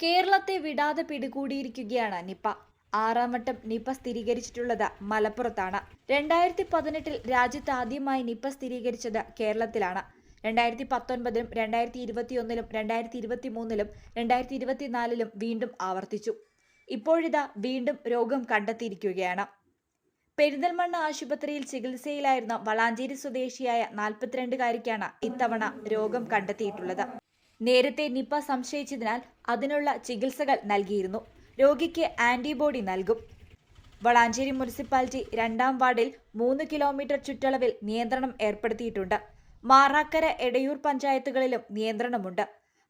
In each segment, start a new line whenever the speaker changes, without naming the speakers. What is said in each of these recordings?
കേരളത്തെ വിടാതെ പിടികൂടിയിരിക്കുകയാണ് നിപ. 6ാം വട്ടം നിപ സ്ഥിരീകരിച്ചിട്ടുള്ളത് മലപ്പുറത്താണ്. 2018 രാജ്യത്ത് ആദ്യമായി നിപ സ്ഥിരീകരിച്ചത് കേരളത്തിലാണ്. 2019 2021 2023 2024 വീണ്ടും ആവർത്തിച്ചു. ഇപ്പോഴിതാ വീണ്ടും രോഗം കണ്ടെത്തിയിരിക്കുകയാണ്. പെരിന്തൽമണ്ണ ആശുപത്രിയിൽ ചികിത്സയിലായിരുന്ന വളാഞ്ചേരി സ്വദേശിയായ 42-കാരിക്കാണ് ഇത്തവണ രോഗം കണ്ടെത്തിയിട്ടുള്ളത്. നേരത്തെ നിപ സംശയിച്ചതിനാൽ അതിനുള്ള ചികിത്സകൾ നൽകിയിരുന്നു. രോഗിക്ക് ആന്റിബോഡി നൽകും. വളാഞ്ചേരി മുനിസിപ്പാലിറ്റി 2ാം വാർഡിൽ 3 കിലോമീറ്റർ ചുറ്റളവിൽ നിയന്ത്രണം ഏർപ്പെടുത്തിയിട്ടുണ്ട്. മാറാക്കര, എടയൂർ പഞ്ചായത്തുകളിലും നിയന്ത്രണമുണ്ട്.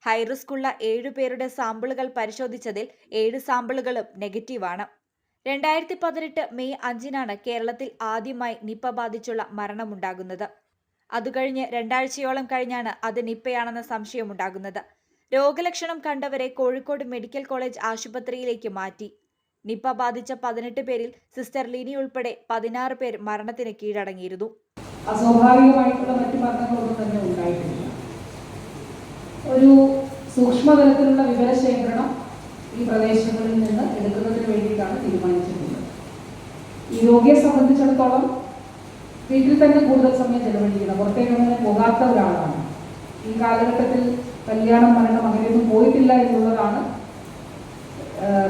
ഹൈറിസ്ക് ഉള്ള 7 പേരുടെ സാമ്പിളുകൾ പരിശോധിച്ചതിൽ 7 സാമ്പിളുകളും നെഗറ്റീവാണ്. 2018 മെയ് 5-നാണ് കേരളത്തിൽ ആദ്യമായി നിപ ബാധിച്ചുള്ള മരണമുണ്ടാകുന്നത്. അതുകഴിഞ്ഞ് 2 ആഴ്ചയോളം കഴിഞ്ഞാണ് അത് നിപയാണെന്ന സംശയമുണ്ടാകുന്നത്. രോഗലക്ഷണം കണ്ടവരെ കോഴിക്കോട് മെഡിക്കൽ കോളേജ് ആശുപത്രിയിലേക്ക് മാറ്റി. നിപ ബാധിച്ച 18 പേരിൽ സിസ്റ്റർ ലിനി ഉൾപ്പെടെ 16 പേർ മരണത്തിന് കീഴടങ്ങിയിരുന്നു.
അസ്വാഭാവികമായിട്ടുള്ള മറ്റു മരണങ്ങളൊന്നും തന്നെ ഉണ്ടായിട്ടില്ല. ഒരു സൂക്ഷ്മതലത്തിലുള്ള വിവരശേഖരണം ഈ പ്രദേശങ്ങളിൽ നിന്ന് എടുക്കുന്നതിന് വേണ്ടിയിട്ടാണ് തീരുമാനിച്ചിട്ടുള്ളത്. ഈ രോഗിയെ സംബന്ധിച്ചിടത്തോളം വീട്ടിൽ തന്നെ കൂടുതൽ സമയം ചെലവഴിക്കണം. പുറത്തേക്കൊന്നും പോകാത്ത ഒരാളാണ്. ഈ കാലഘട്ടത്തിൽ കല്യാണം, മരണം അങ്ങനെയൊന്നും പോയിട്ടില്ല എന്നുള്ളതാണ്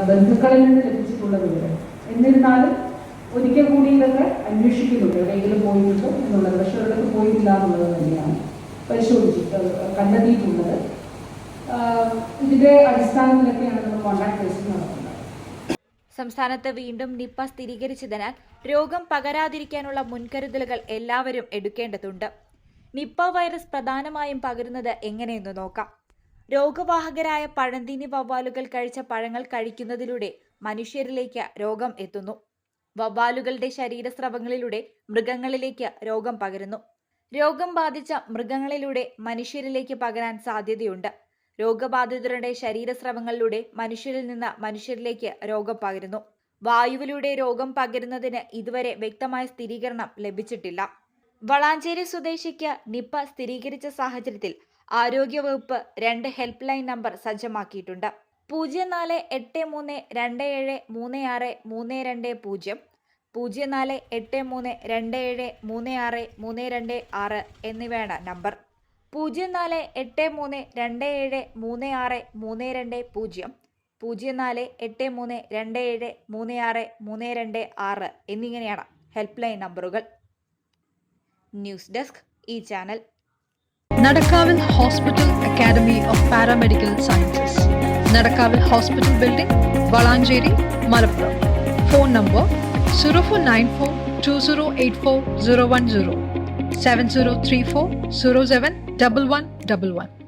ബന്ധുക്കളിൽ നിന്ന് ലഭിച്ചിട്ടുള്ള വിവരം. എന്നിരുന്നാലും ഒരിക്കൽ കൂടി ഇതൊക്കെ അന്വേഷിക്കുന്നുണ്ട്, എവിടെയെങ്കിലും പോയിട്ടുണ്ടോ എന്നുള്ളത്. പക്ഷെ ഒരിടത്ത് പോയിട്ടില്ല എന്നുള്ളത് തന്നെയാണ് പരിശോധിച്ചിട്ട് കണ്ടെത്തിയിട്ടുള്ളത്. ഇതിന്റെ അടിസ്ഥാനത്തിലൊക്കെയാണ് നമ്മൾ കോൺടാക്ട് ട്രേസിംഗ് നടത്തുന്നത്.
സംസ്ഥാനത്ത് വീണ്ടും നിപ സ്ഥിരീകരിച്ചതിനാൽ രോഗം പകരാതിരിക്കാനുള്ള മുൻകരുതലുകൾ എല്ലാവരും എടുക്കേണ്ടതുണ്ട്. നിപ വൈറസ് പ്രധാനമായും പകരുന്നത് എങ്ങനെയെന്ന് നോക്കാം. രോഗവാഹകരായ പഴന്തീനി വവ്വാലുകൾ കഴിച്ച പഴങ്ങൾ കഴിക്കുന്നതിലൂടെ മനുഷ്യരിലേക്ക് രോഗം എത്തുന്നു. വവ്വാലുകളുടെ ശരീരസ്രവങ്ങളിലൂടെ മൃഗങ്ങളിലേക്ക് രോഗം പകരുന്നു. രോഗം ബാധിച്ച മൃഗങ്ങളിലൂടെ മനുഷ്യരിലേക്ക് പകരാൻ സാധ്യതയുണ്ട്. രോഗബാധിതരുടെ ശരീരസ്രവങ്ങളിലൂടെ മനുഷ്യരിൽ നിന്ന് മനുഷ്യരിലേക്ക് രോഗം പകരുന്നു. വായുവിലൂടെ രോഗം പകരുന്നതിന് ഇതുവരെ വ്യക്തമായ സ്ഥിരീകരണം ലഭിച്ചിട്ടില്ല. വളാഞ്ചേരി സ്വദേശിക്ക് നിപ സ്ഥിരീകരിച്ച സാഹചര്യത്തിൽ ആരോഗ്യവകുപ്പ് 2 ഹെൽപ്പ് ലൈൻ നമ്പർ സജ്ജമാക്കിയിട്ടുണ്ട്. 0483736320, 04832736 എന്നിവയാണ് നമ്പർ. 0483273632, 0483273632 എന്നിങ്ങനെയാണ് ഹെൽപ്പ് ലൈൻ നമ്പറുകൾ. ന്യൂസ് ഡെസ്ക് ഈ channel.
Nadakkavil hospital academy of paramedical sciences, Nadakkavil hospital building, Valanchery, Malappuram. Phone number 0494208410, 7034071111.